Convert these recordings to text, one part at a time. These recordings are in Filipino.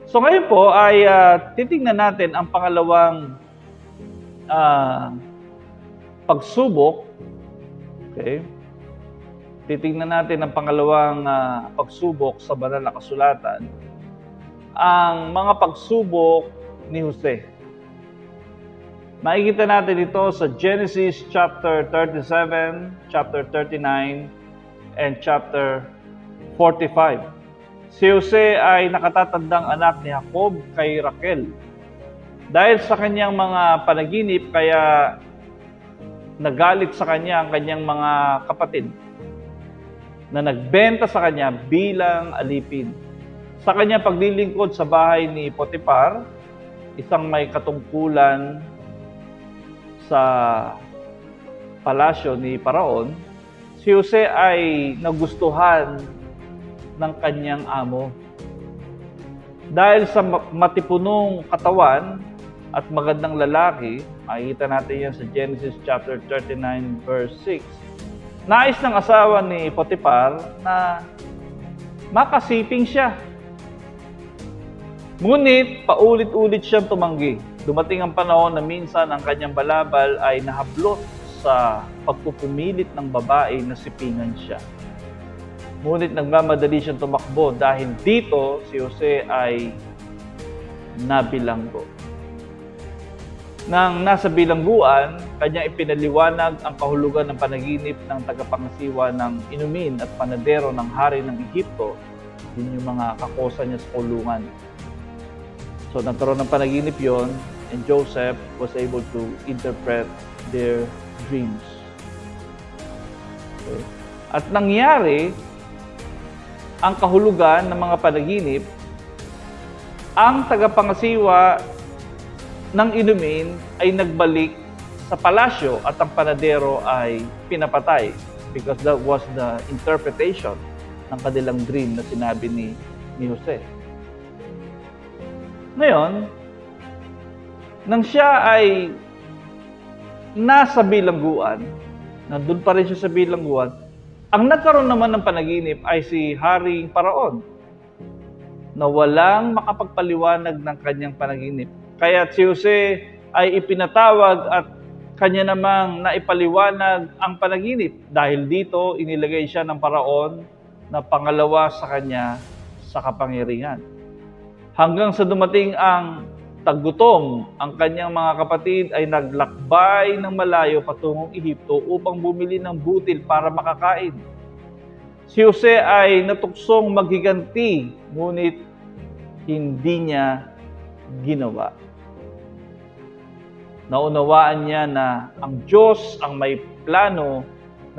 So ngayon po ay titingnan natin ang pangalawang pagsubok. Okay? Titingnan natin ang pangalawang pagsubok sa banal na kasulatan, ang mga pagsubok ni Jose. Makikita natin ito sa Genesis chapter 37, chapter 39, and chapter 45. Si Jose ay nakatatandang anak ni Jacob kay Raquel. Dahil sa kanyang mga panaginip, kaya nagalit sa kanya ang kanyang mga kapatid na nagbenta sa kanya bilang alipin. Sa kanyang paglilingkod sa bahay ni Potiphar, isang may katungkulan sa palasyo ni Paraon, si Jose ay nagustuhan ng kanyang amo. Dahil sa matipunong katawan at magandang lalaki, makikita natin yan sa Genesis chapter 39 verse 6, nais ng asawa ni Potiphar na makasiping siya. Ngunit paulit-ulit siyang tumanggi. Dumating ang panahon na minsan ang kanyang balabal ay nahablot sa pagpupumilit ng babae na sipingan siya. Ngunit nagmamadali siyang tumakbo dahil dito si Jose ay nabilanggo. Nang nasa bilangguan, kanyang ipinaliwanag ang kahulugan ng panaginip ng tagapangasiwa ng inumin at panadero ng hari ng Ehipto. Yun yung mga kakosa niya sa kulungan. So nagkaroon ng panaginip yon, and Joseph was able to interpret their dreams. Okay. At nangyari ang kahulugan ng mga panaginip, ang tagapangasiwa ng inumin ay nagbalik sa palasyo at ang panadero ay pinapatay because that was the interpretation ng kanilang dream na sinabi ni Jose. Ngayon, nang siya ay nasa bilangguan, nandun pa rin siya sa bilangguan, ang nagkaroon naman ng panaginip ay si Haring Paraon na walang makapagpaliwanag ng kanyang panaginip. Kaya si Jose ay ipinatawag at kanya namang naipaliwanag ang panaginip. Dahil dito, inilagay siya ng Paraon na pangalawa sa kanya sa kapangyarihan. Hanggang sa dumating ang taggutom, ang kanyang mga kapatid ay naglakbay ng malayo patungong Ehipto upang bumili ng butil para makakain. Si Jose ay natuksong maghiganti, ngunit hindi niya ginawa. Naunawaan niya na ang Diyos ang may plano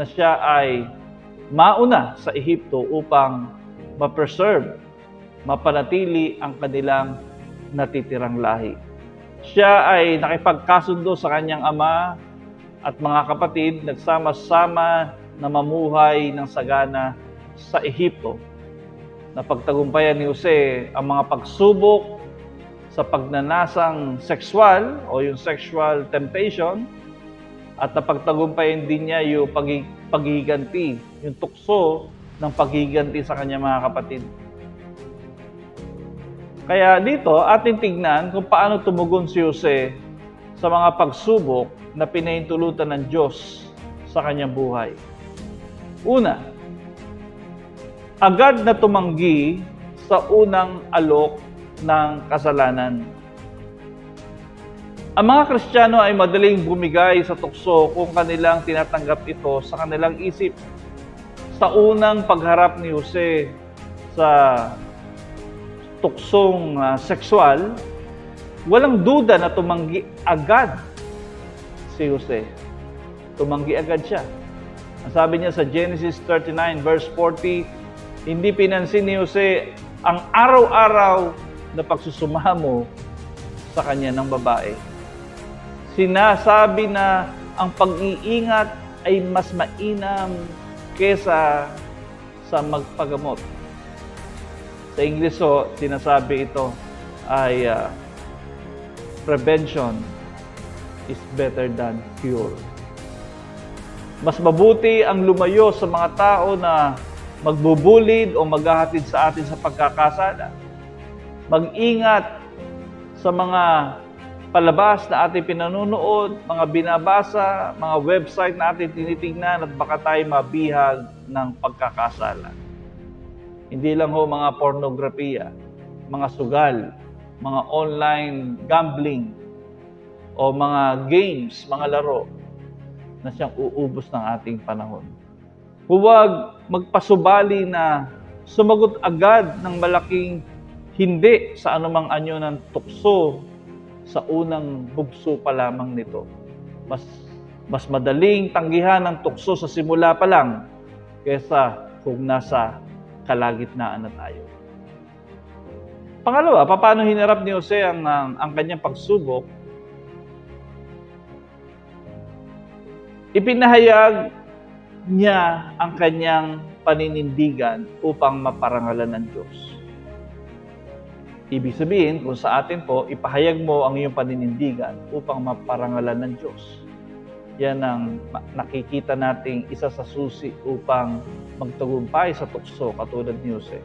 na siya ay mauna sa Ehipto upang ma-preserve, mapanatili ang kanilang natitirang lahi. Siya ay nakipagkasundo sa kanyang ama at mga kapatid, nagsama-sama na mamuhay ng sagana sa Ehipto. Napagtagumpayan ni Jose ang mga pagsubok sa pagnanasang sexual o yung sexual temptation, at napagtagumpayan din niya yung paghihiganti, yung tukso ng paghihiganti sa kanyang mga kapatid. Kaya dito, ating tignan kung paano tumugon si Jose sa mga pagsubok na pinahintulutan ng Diyos sa kanyang buhay. Una, agad na tumanggi sa unang alok ng kasalanan. Ang mga Kristiyano ay madaling bumigay sa tukso kung kanilang tinatanggap ito sa kanilang isip. Sa unang pagharap ni Jose sa tuksong sexual, walang duda na tumanggi agad si Jose. Tumanggi agad siya. Ang sabi niya sa Genesis 39 verse 40, hindi pinansin ni Jose ang araw-araw na pagsusumamo sa kanya ng babae. Sinasabi na ang pag-iingat ay mas mainam kesa sa magpagamot. Sa Ingleso, sinasabi ito ay prevention is better than cure. Mas mabuti ang lumayo sa mga tao na magbubulid o maghahatid sa atin sa pagkakasala Mag-ingat sa mga palabas na ating pinanonood, mga binabasa, mga website na ating tinitingnan at baka tayo mabihag ng pagkakasala. Hindi lang ho mga pornografiya, mga sugal, mga online gambling, o mga games, mga laro na siyang uubos ng ating panahon. Huwag magpasubali na sumagot agad ng malaking hindi sa anumang anyo ng tukso sa unang bugso pa lamang nito. Mas madaling tanggihan ng tukso sa simula pa lang kaysa kung nasa kalagitnaan na tayo. Pangalawa, paano hinarap ni Jose ang kanyang pagsubok? Ipinahayag niya ang kanyang paninindigan upang maparangalan ng Diyos. Ibig sabihin, kung sa atin po, ipahayag mo ang iyong paninindigan upang maparangalan ng Diyos. Yan ang nakikita nating isa sa susi upang magtagumpay sa tukso katulad ni Jose.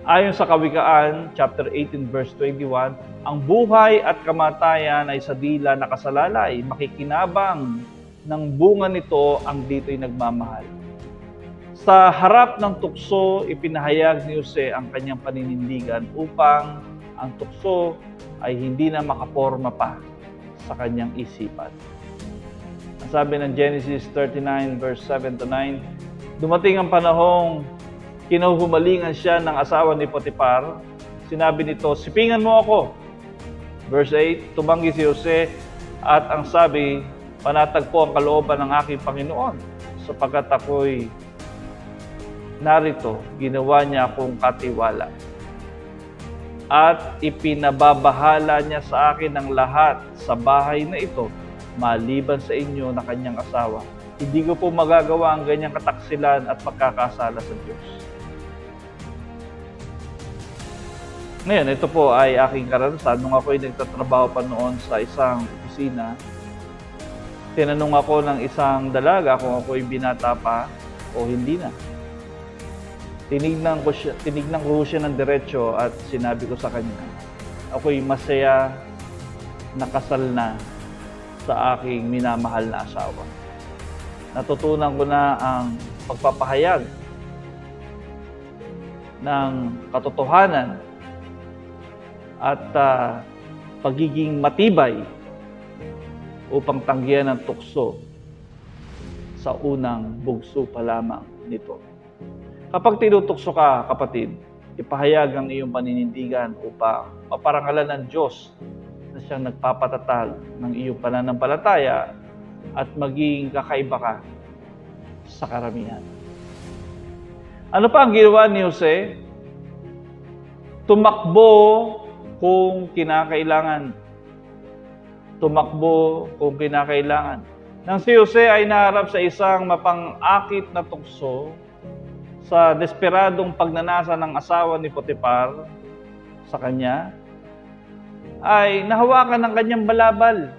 Ayon sa Kawikaan, chapter 18, verse 21, ang buhay at kamatayan ay sa dila nakasalalay, makikinabang ng bunga nito ang dito'y nagmamahal. Sa harap ng tukso, ipinahayag ni Jose ang kanyang paninindigan upang ang tukso ay hindi na makaporma pa sa kanyang isipan. Ang sabi ng Genesis 39 verse 7 to 9, dumating ang panahong kinuhumalingan siya ng asawa ni Potiphar. Sinabi nito, sipingan mo ako. Verse 8, tumanggi si Jose at ang sabi, panatagpo ang kalooban ng aking Panginoon sapagkat ako'y narito, ginawa niya akong katiwala. At ipinababahala niya sa akin ang lahat sa bahay na ito, maliban sa inyo na kanyang asawa. Hindi ko po magagawa ang ganyang kataksilan at pagkakasala sa Diyos. Ngayon, ito po ay aking karanasan. Nung ako'y nagtatrabaho pa noon sa isang opisina, tinanong ako ng isang dalaga kung ako'y binata pa o hindi na. Tinignan ko siya ng diretso at sinabi ko sa kanya, ako'y masaya nakasal na sa aking minamahal na asawa. Natutunan ko na ang pagpapahayag ng katotohanan at pagiging matibay upang tanggihan ang tukso sa unang bugso pa lamang nito. Kapag tinutukso ka, kapatid, ipahayag ang iyong paninindigan upang maparangalan ng Diyos na siyang nagpapatatag ng iyong pananampalataya at maging kakaiba ka sa karamihan. Ano pa ang ginawa ni Jose? Tumakbo kung kinakailangan. Tumakbo kung kinakailangan. Nang si Jose ay naharap sa isang mapang-akit na tukso, sa desperadong pagnanasa ng asawa ni Potiphar sa kanya, ay nahawakan ng kanyang balabal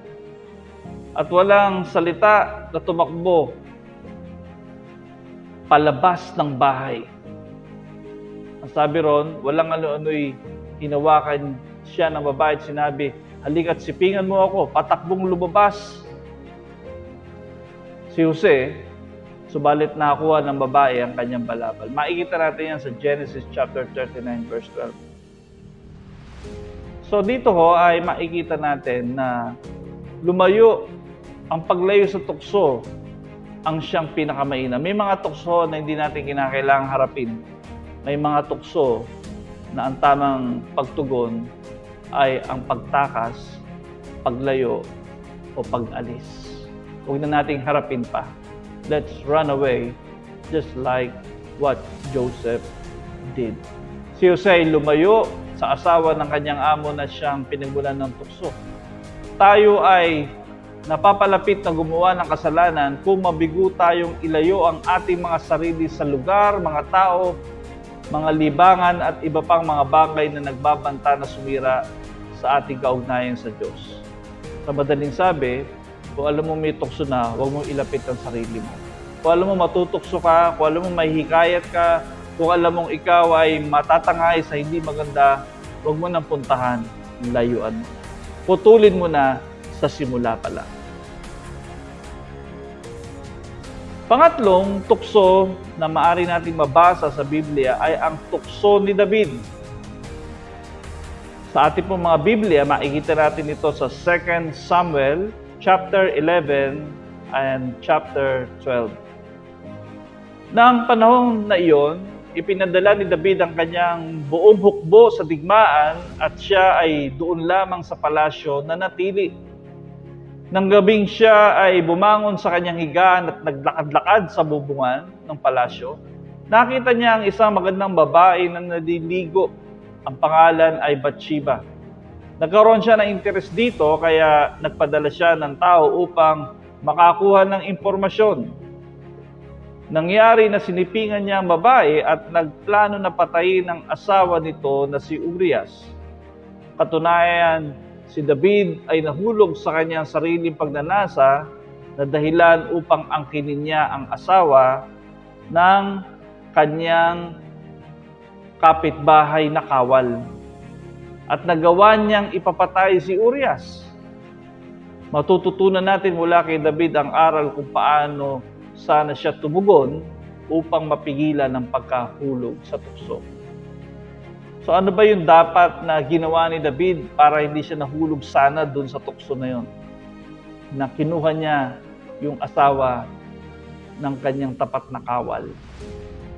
at walang salita na tumakbo palabas ng bahay. Ang sabi ron, walang ano-ano'y hinawakan siya ng babae at sinabi, halika't sipingan mo ako, patakbong lumabas. Si Jose, subalit nakakuha ng babae ang kanyang balabal. Makikita natin yan sa Genesis chapter 39 verse 12. So dito ho ay makikita natin na lumayo, ang paglayo sa tukso ang siyang pinakamainam. May mga tukso na hindi natin kinakailangang harapin. May mga tukso na ang tamang pagtugon ay ang pagtakas, paglayo o pag-alis. Huwag na nating harapin pa. Let's run away just like what Joseph did. Si Jose ay lumayo sa asawa ng kanyang amo na siyang pinagmulan ng tukso. Tayo ay napapalapit na gumawa ng kasalanan kung mabigo tayong ilayo ang ating mga sarili sa lugar, mga tao, mga libangan at iba pang mga bagay na nagbabanta na sumira sa ating kaugnayan sa Diyos. Sa madaling sabi, kung alam mo may tukso na, huwag mong ilapit ang sarili mo. Kung alam mo matutukso ka, kung alam mo may hikayat ka, kung alam mong ikaw ay matatangay sa hindi maganda, huwag mo nang puntahan, layuan mo. Putulin mo na sa simula pa lang. Pangatlong tukso na maaari nating mabasa sa Biblia ay ang tukso ni David. Sa ating pong mga Biblia, makikita natin ito sa 2 Samuel chapter 11 and chapter 12. Nang panahon na iyon, ipinadala ni David ang kanyang buong hukbo sa digmaan at siya ay doon lamang sa palasyo na natili. Nang gabing siya ay bumangon sa kanyang higaan at naglakad-lakad sa bubungan ng palasyo, nakita niya ang isang magandang babae na naliligo. Ang pangalan ay Bathsheba. Nagkaroon siya ng interes dito kaya nagpadala siya ng tao upang makakuha ng impormasyon. Nangyari na sinipingan niya ang babae at nagplano na patayin ang asawa nito na si Urias. Katunayan, si David ay nahulog sa kanyang sariling pagnanasa na dahilan upang angkinin niya ang asawa ng kanyang kapitbahay na kawal. At nagawa niyang ipapatay si Urias. Matututunan natin mula kay David ang aral kung paano sana siya tumugon upang mapigilan ang pagkahulog sa tukso. So ano ba yung dapat na ginawa ni David para hindi siya nahulog sana doon sa tukso na yun? Na kinuha niya yung asawa ng kanyang tapat na kawal.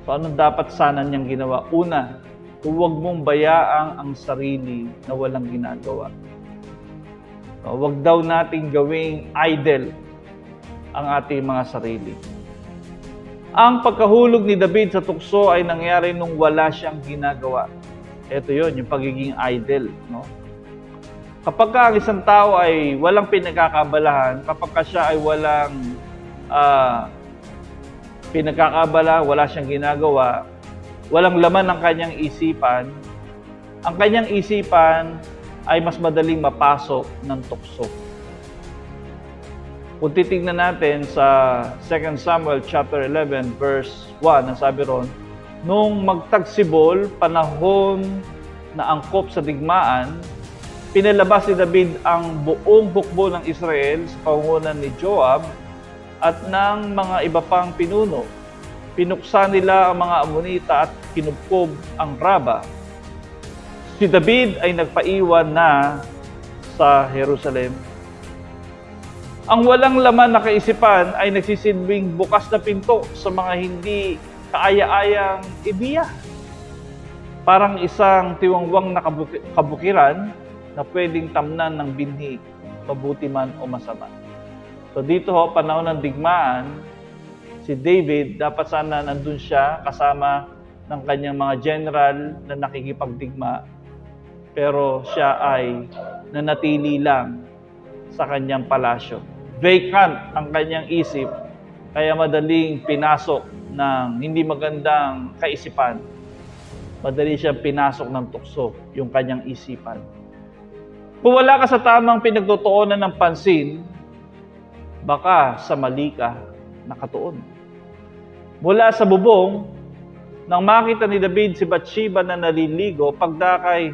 So anong dapat sana niyang ginawa? Una, huwag mong bayaang ang sarili na walang ginagawa. Huwag daw nating gawing idol ang ating mga sarili. Ang pagkahulog ni David sa tukso ay nangyari nung wala siyang ginagawa. Ito yun, yung pagiging idol. No? Kapag ang isang tao ay walang pinagkakabalahan, kapag siya ay walang pinagkakabala, wala siyang ginagawa, walang laman ng kanyang isipan, ang kanyang isipan ay mas madaling mapasok ng tukso. Kung titignan natin sa 2 Samuel chapter 11 verse 1, ang sabi ron, nung magtagsibol, panahon na angkop sa digmaan, pinalabas ni David ang buong hukbo ng Israel sa pangunan ni Joab at ng mga iba pang pinuno. Pinuksan nila ang mga Amonita at kinubkob ang Raba. Si David ay nagpaiwan na sa Jerusalem. Ang walang laman na kaisipan ay nagsisilbing bukas na pinto sa mga hindi kaaya-ayang ibiya. Parang isang tiwangwang na kabukiran na pwedeng tamnan ng binhi, mabuti man o masama. So dito ho, panahon ng digmaan, si David, dapat sana nandun siya kasama ng kanyang mga general na nakikipagdigma. Pero siya ay nanatili lang sa kanyang palasyo. Vacant ang kanyang isip, kaya madaling pinasok ng hindi magandang kaisipan. Madali siyang pinasok ng tukso yung kanyang isipan. Kung wala ka sa tamang pinagtutuunan ng pansin, baka sa mali ka nakatuon. Mula sa bubong, nang makita ni David si Bathsheba na naliligo, pagdakay,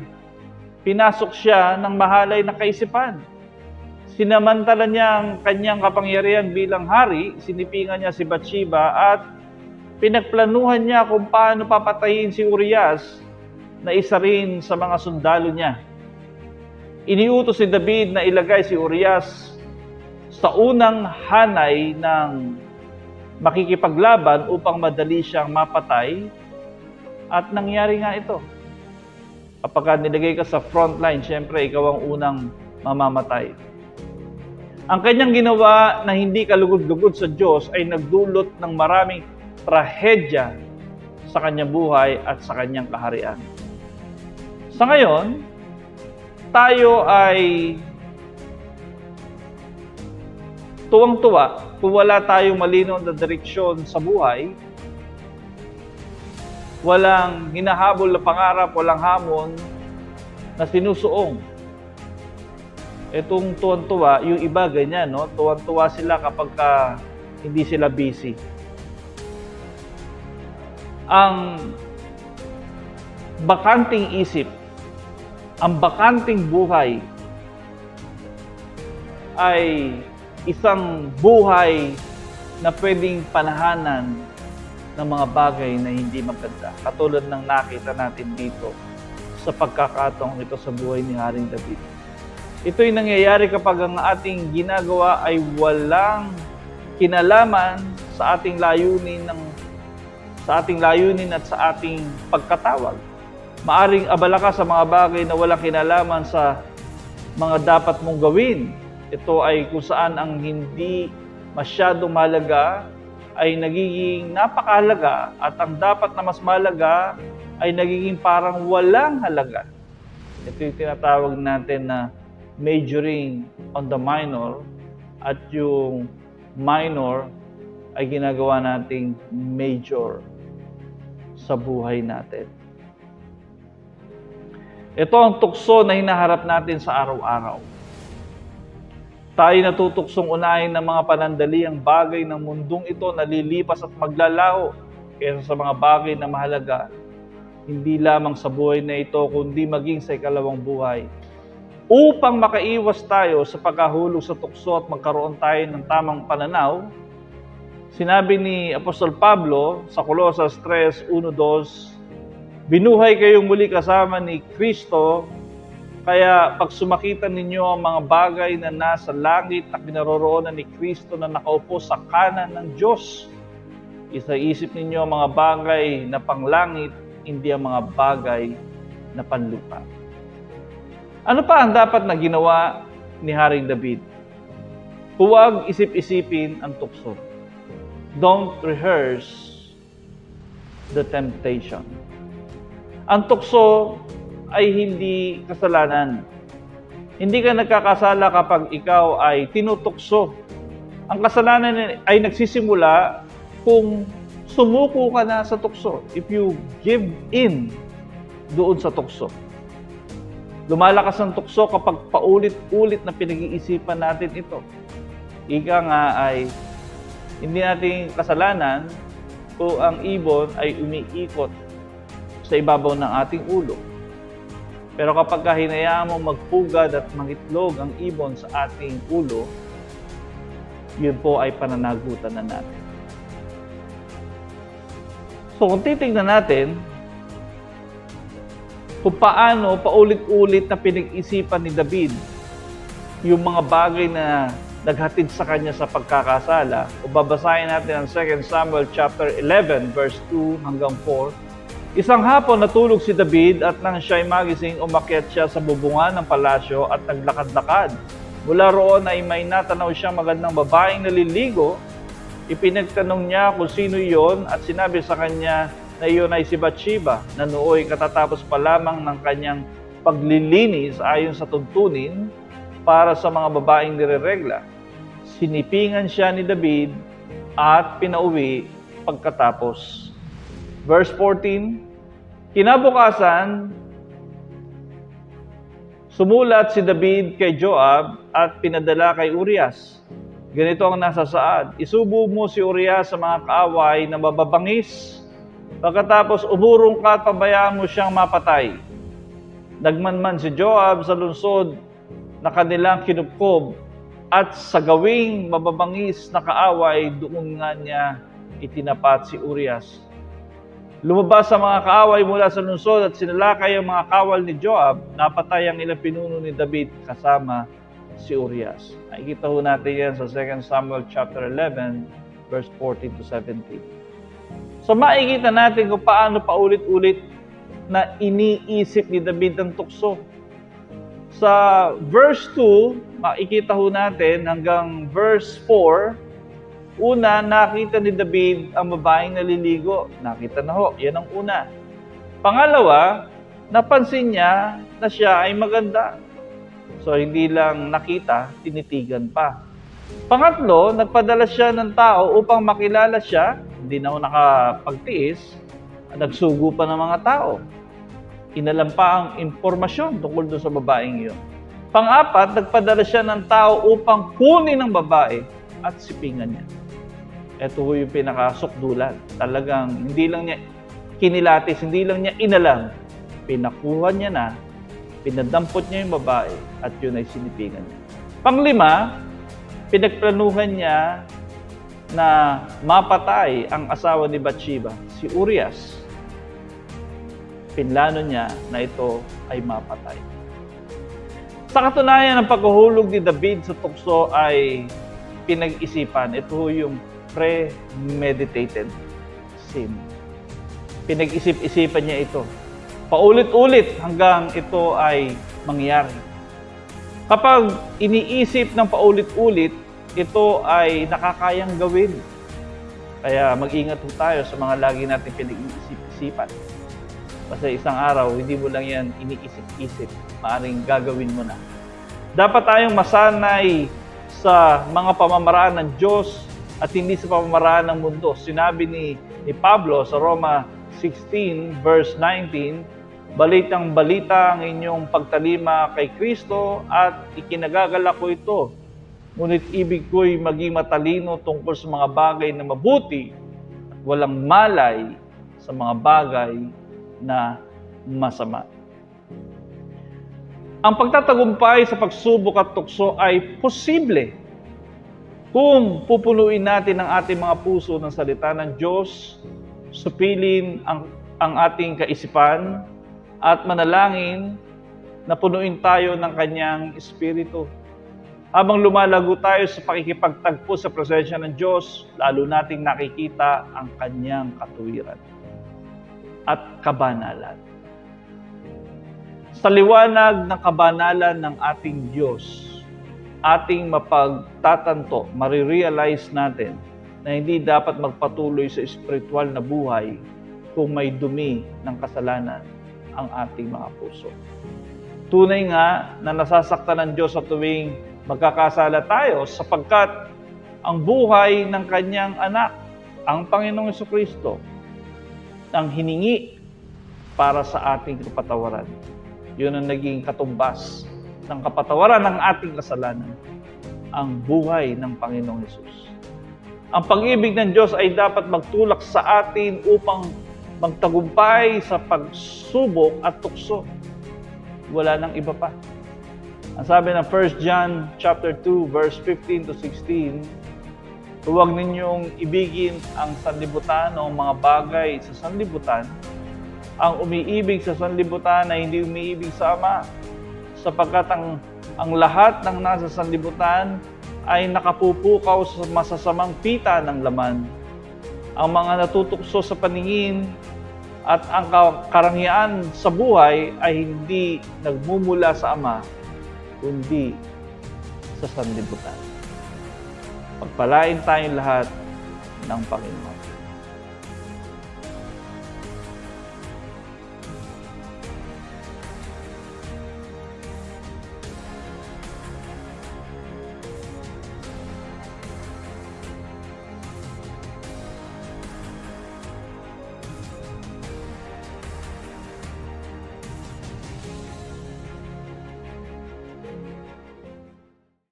pinasok siya ng mahalay na kaisipan. Sinamantala niya ang kanyang kapangyarihan bilang hari, sinipingan niya si Bathsheba at pinagplanuhan niya kung paano papatayin si Urias na isa rin sa mga sundalo niya. Iniutos si David na ilagay si Urias sa unang hanay ng makikipaglaban upang madali siyang mapatay, at nangyari nga ito. Kapag nilagay ka sa front line, syempre ikaw ang unang mamamatay. Ang kanyang ginawa na hindi kalugod-lugod sa Diyos ay nagdulot ng maraming trahedya sa kanyang buhay at sa kanyang kaharian. Sa ngayon, tayo ay tuwang-tuwa kung wala tayong malinaw na direksyon sa buhay, walang hinahabol na pangarap, walang hamon na sinusuong. Itong tuwan-tuwa, yung iba ganyan, no? Tuwan-tuwa sila kapag hindi sila busy. Ang bakanting isip Ang bakanting buhay ay isang buhay na pwedeng panahanan ng mga bagay na hindi maganda. Katulad ng nakita natin dito sa pagkakataong ito sa buhay ni Haring David. Ito'y nangyayari kapag ang ating ginagawa ay walang kinalaman sa ating layunin at sa ating pagkatawag. Maaring abala ka sa mga bagay na walang kinalaman sa mga dapat mong gawin. Ito ay kung saan ang hindi masyadong mahalaga ay nagiging napakahalaga at ang dapat na mas mahalaga ay nagiging parang walang halaga. Ito yung tinatawag natin na majoring on the minor at yung minor ay ginagawa nating major sa buhay natin. Ito ang tukso na hinaharap natin sa araw-araw. Tayo natutuksong unahin ng mga panandaliang bagay ng mundong ito na lilipas at maglalaho kaysa sa mga bagay na mahalaga, hindi lamang sa buhay na ito, kundi maging sa ikalawang buhay. Upang makaiwas tayo sa pagkahulog sa tukso at magkaroon tayo ng tamang pananaw, sinabi ni Apostol Pablo sa Colosas 3:1-2, binuhay kayong muli kasama ni Kristo, kaya pag sumakita ninyo ang mga bagay na nasa langit na kinaroroonan ni Kristo na nakaupo sa kanan ng Diyos, isaisip ninyo ang mga bagay na panglangit, hindi ang mga bagay na panlupa. Ano pa ang dapat na ginawa ni Haring David? Huwag isip-isipin ang tukso. Don't rehearse the temptation. Ang tukso ay hindi kasalanan. Hindi ka nagkakasala kapag ikaw ay tinutukso. Ang kasalanan ay nagsisimula kung sumuko ka na sa tukso. If you give in doon sa tukso. Lumalakas ang tukso kapag paulit-ulit na pinag-iisipan natin ito. Ika nga ay hindi natin kasalanan kung ang ibon ay umiikot sa ibabaw ng ating ulo. Pero kapag hinayaan mo magpugad at mangitlog ang ibon sa ating ulo, yun po ay pananagutan na natin. So kung titignan natin kung paano paulit-ulit na pinag-isipan ni David yung mga bagay na naghatid sa kanya sa pagkakasala, o babasahin natin ang 2 Samuel chapter 11 verse 2-4. Isang hapon natulog si David at nang siya'y magising, umakyat siya sa bubungan ng palasyo at naglakad-lakad. Mula roon ay may natanaw siyang magandang babaeng naliligo. Ipinagtanong niya kung sino iyon at sinabi sa kanya na iyon ay si Bathsheba, na nooy katatapos pa lamang ng kanyang paglilinis ayon sa tuntunin para sa mga babaeng nireregla. Sinipingan siya ni David at pinauwi pagkatapos. Verse 14, kinabukasan, sumulat si David kay Joab at pinadala kay Urias. Ganito ang nasa saad, isubo mo si Urias sa mga kaaway na mababangis. Pagkatapos umurong ka at pabayaan mo siyang mapatay. Nagmanman si Joab sa lungsod na kanilang kinupkob at sa gawing mababangis na kaaway, doon nga niya itinapat si Urias. Lumabas sa mga kaaway mula sa lungsod at sinalakay ang mga kawal ni Joab. Napatay ang ilang pinuno ni David kasama si Urias. Nakikita ho natin yan sa 2 Samuel chapter 11 verse 14-17. So makikita natin kung paano paulit-ulit na iniisip ni David ang tukso. Sa verse 2, makikita ho natin hanggang verse 4, una, nakita ni David ang babaeng naliligo. Nakita na ho, yan ang una. Pangalawa, napansin niya na siya ay maganda. So hindi lang nakita, tinitigan pa. Pangatlo, nagpadala siya ng tao upang makilala siya. Hindi na ako nakapagtiis. Nagsugo pa ng mga tao. Inalam pa ang impormasyon tungkol doon sa babaeng iyon. Pang-apat, nagpadala siya ng tao upang kunin ang babae at sipingan niya. Ito yung pinakasukdulan. Talagang hindi lang niya kinilatis, hindi lang niya inalam. Pinakuha niya na Pinadampot niya yung babae at yun ay sinipingan niya. Panglima, pinagplanuhan niya na mapatay ang asawa ni Bathsheba, si Urias. Pinlano niya na ito ay mapatay. Sa katunayan, ang paghuhulog ni David sa tukso ay pinag-isipan. Ito yung premeditated sin. Pinag-isip-isipan niya ito. Paulit-ulit hanggang ito ay mangyari. Kapag iniisip ng paulit-ulit, ito ay nakakayang gawin. Kaya mag-ingat po tayo sa mga lagi natin pinag-iisip-isipan. Kasi isang araw, hindi mo lang yan iniisip-isip. Maaring gagawin mo na. Dapat tayong masanay sa mga pamamaraan ng Diyos at hindi sa pamamaraan ng mundo. Sinabi ni Pablo sa Roma 16 verse 19, "Balitang balita ang inyong pagtalima kay Kristo at ikinagagala ko ito. Ngunit ibig ko'y maging matalino tungkol sa mga bagay na mabuti at walang malay sa mga bagay na masama." Ang pagtatagumpay sa pagsubok at tukso ay posible kung pupunuin natin ang ating mga puso ng salita ng Diyos, supilin ang ating kaisipan, at manalangin na punuin tayo ng Kanyang Espiritu. Habang lumalago tayo sa pakikipagtagpo sa presensya ng Diyos, lalo nating nakikita ang Kanyang katuwiran at kabanalan. Sa liwanag ng kabanalan ng ating Diyos, ating mapagtatanto, marirealize natin na hindi dapat magpatuloy sa espiritual na buhay kung may dumi ng kasalanan ang ating mga puso. Tunay nga na nasasaktan ng Diyos sa tuwing magkakasala tayo sapagkat ang buhay ng Kanyang anak, ang Panginoong Jesucristo, ang hiningi para sa ating kapatawaran. Yun ang naging katumbas ng kapatawaran ng ating kasalanan, ang buhay ng Panginoong Hesus. Ang pag-ibig ng Diyos ay dapat magtulak sa atin upang magtagumpay sa pagsubok at tukso. Wala nang iba pa. Ang sabi ng 1 John chapter 2 verse 15 to 16, "Huwag ninyong ibigin ang sanlibutan o mga bagay sa sanlibutan. Ang umiibig sa sanlibutan ay hindi umiibig sa Ama, sapagkat ang lahat ng nasa sanlibutan ay nakapupukaw sa masasamang pita ng laman. Ang mga natutukso sa paningin at ang karangyaan sa buhay ay hindi nagmumula sa Ama, kundi sa sanlibutan." Pagpalain tayong lahat ng Panginoon.